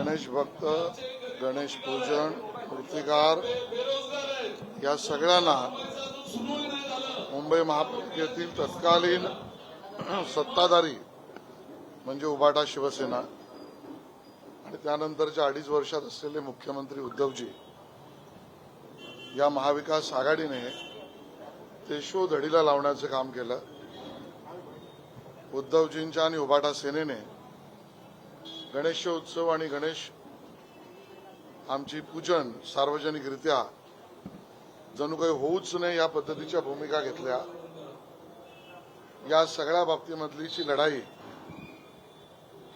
गणेश भक्त, गणेश पूजन, मूर्तिकार या सगळ्यांना मुंबई महापालिकेतील तत्कालीन सत्ताधारी म्हणजे उभाटा शिवसेना आणि त्यानंतरच्या 2.5 वर्षात असलेले मुख्यमंत्री उद्धवजी या महाविकास आघाडीने तेशोधडीला लावण्याचं काम केलं। उद्धवजींच्या आणि उभाटा सेनेने गणेशोत्सव आणि गणेश आमची पूजन सार्वजनिकरित्या जणू काही होऊच नये या पद्धतीच्या भूमिका घेतल्या। या सगळ्या बाबतीमधली जी लढाई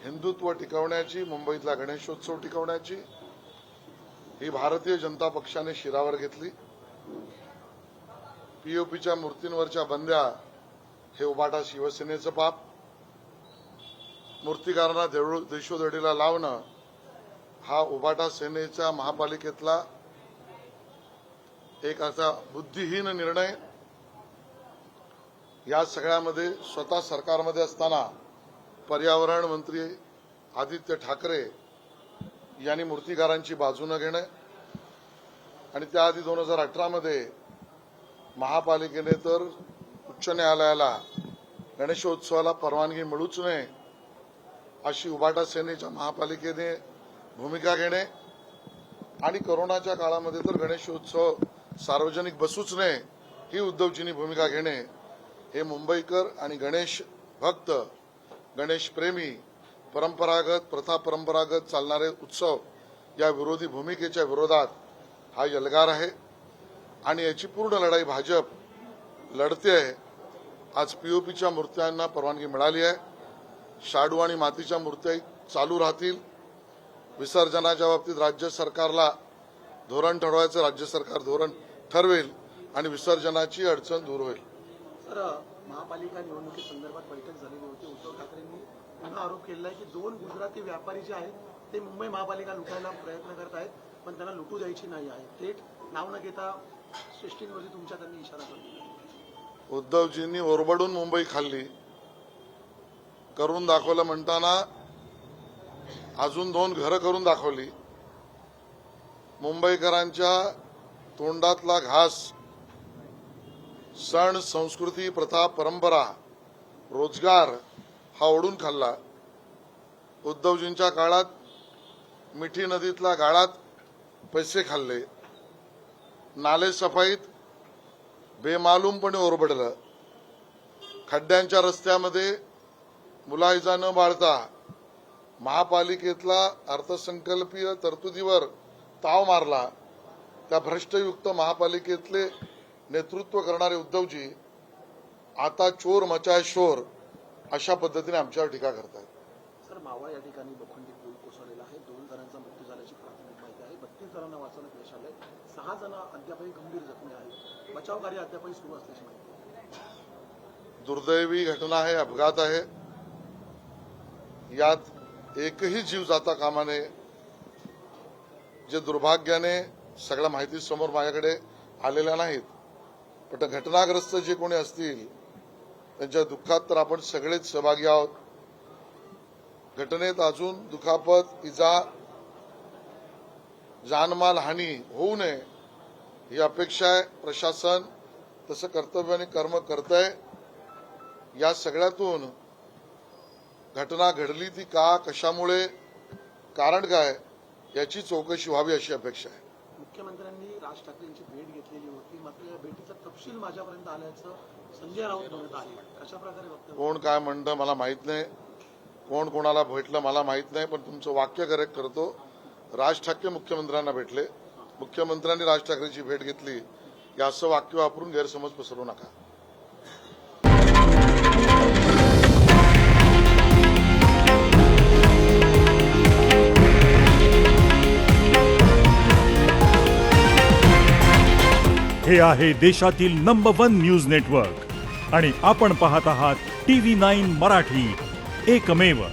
हिंदुत्व टिकवण्याची, मुंबईतला गणेशोत्सव टिकवण्याची, ही भारतीय जनता पक्षाने शिरावर घेतली। पीओपीच्या मूर्तींवरच्या बंद्या हे उभाटा शिवसेनेचं पाप, मूर्तिकारांना देशोधडीला लावणं हा उभाटा सेनेच्या महापालिकेतला एक असा बुद्धिहीन निर्णय। या सगळ्यामध्ये स्वतः सरकारमध्ये असताना पर्यावरण मंत्री आदित्य ठाकरे यांनी मूर्तिकारांची बाजू न घेणे आणि त्याआधी 2018 मध्ये महापालिकेने तर उच्च न्यायालयाला गणेशोत्सवाला परवानगी मिळूच नये अशी उभाटा सेनेच्या महापालिकेने भूमिका घेणे आणि कोरोनाच्या काळामध्ये तर गणेशोत्सव सार्वजनिक बसूच नये ही उद्धवजींनी भूमिका घेणे हे मुंबईकर आणि गणेश भक्त, गणेश प्रेमी, परंपरागत चालणारे उत्सव या विरोधी भूमिकेच्या विरोधात हा एल्गार आहे आणि याची पूर्ण लढाई भाजप लढते आहे। आज पीओपीच्या मूर्त्यांना परवानगी मिळाली आहे, शाडू आणि मातीच्या मूर्त्या चालू राहतील। विसर्जनाच्या बाबतीत राज्य सरकारला धोरण ठरवायचं, राज्य सरकार धोरण ठरवेल आणि विसर्जनाची अडचण दूर होईल। सर, महापालिका निवडणुकी संदर्भात बैठक झालेली होती। उद्धव ठाकरेंनी पुन्हा आरोप केला आहे की 2 गुजराती व्यापारी जे आहेत ते मुंबई महापालिका लुटायला प्रयत्न करत आहेत, पण त्यांना लुटू द्यायची नाही आहे। थेट नाव न घेता सृष्टींवरती तुमच्या त्यांनी इशारा केला। उद्धवजींनी ओरबडून मुंबई खाल्ली, करून दाखवलं म्हणताना अजून 2 घरं करून दाखवली। मुंबईकरांच्या तोंडातला घास, सण, संस्कृती, प्रथा, परंपरा, रोजगार हा ओढून खाल्ला। उद्धवजींच्या काळात मिठी नदीतल्या गाळात पैसे खाल्ले, नाले सफाईत बेमालूमपणे ओरबडलं, खड्ड्यांच्या रस्त्यामध्ये मुलाहिजा न बाळता महापालिकेतला अर्थसंकल्पीय तरतुदीवर ताव मारला। त्या भ्रष्टयुक्त महापालिकेतले नेतृत्व करणारे उद्धवजी आता चोर मचाय शोर अशा पद्धतीने आमच्यावर टीका करतात। सर, मावळ या ठिकाणी लोखंडी पूल कोसळलेला आहे, 2 जणांचा मृत्यू झाल्याची प्राथमिक माहिती आहे। 32 जणांना वाचवण्यात यश आलंय, 6 जण अद्यापही गंभीर जखमी आहेत। बचाव कार्य अद्यापही सुरू असल्याची माहिती आहे। दुर्दैवी घटना आहे, अपघात आहे, यात एकही जीव जाता कामा नये। जे दुर्भाग्याने सगळ्या माहिती समोर माझ्याकडे आलेल्या नाहीत, पण घटनाग्रस्त जे कोणी असतील त्यांच्या दुःखात तर आपण सगळेच सहभागी आहोत। घटनेत अजून दुखापत, इजा, जानमाल हानी होऊ नये ही अपेक्षा आहे। प्रशासन तसं कर्तव्याने कर्म करतंय। या सगळ्यातून घटना घडली ती का, कशामुळे, कारण काय याची चौकशी व्हावी अशी अपेक्षा आहे। मुख्यमंत्र्यांनी राज ठाकरेंची भेट घेतलेली होती, मात्र या भेटीचा तपशील माझ्यापर्यंत आल्याचं संजय राऊत म्हणत आहे। कशा प्रकारे वक्तव्य? कोण काय म्हणतं मला माहित नाही, कोण कोणाला भेटलं मला माहित नाही, पण तुमचं वाक्य करेक्ट करतो। राज ठाकरे मुख्यमंत्र्यांना भेटले, मुख्यमंत्र्यांनी राज ठाकरेंची भेट घेतली, या असं वाक्य वापरून गैरसमज पसरवू नका। हे आहे देशातील नंबर 1 न्यूज नेटवर्क आणि आपण पाहत आहात TV9 मराठी, एकमेव।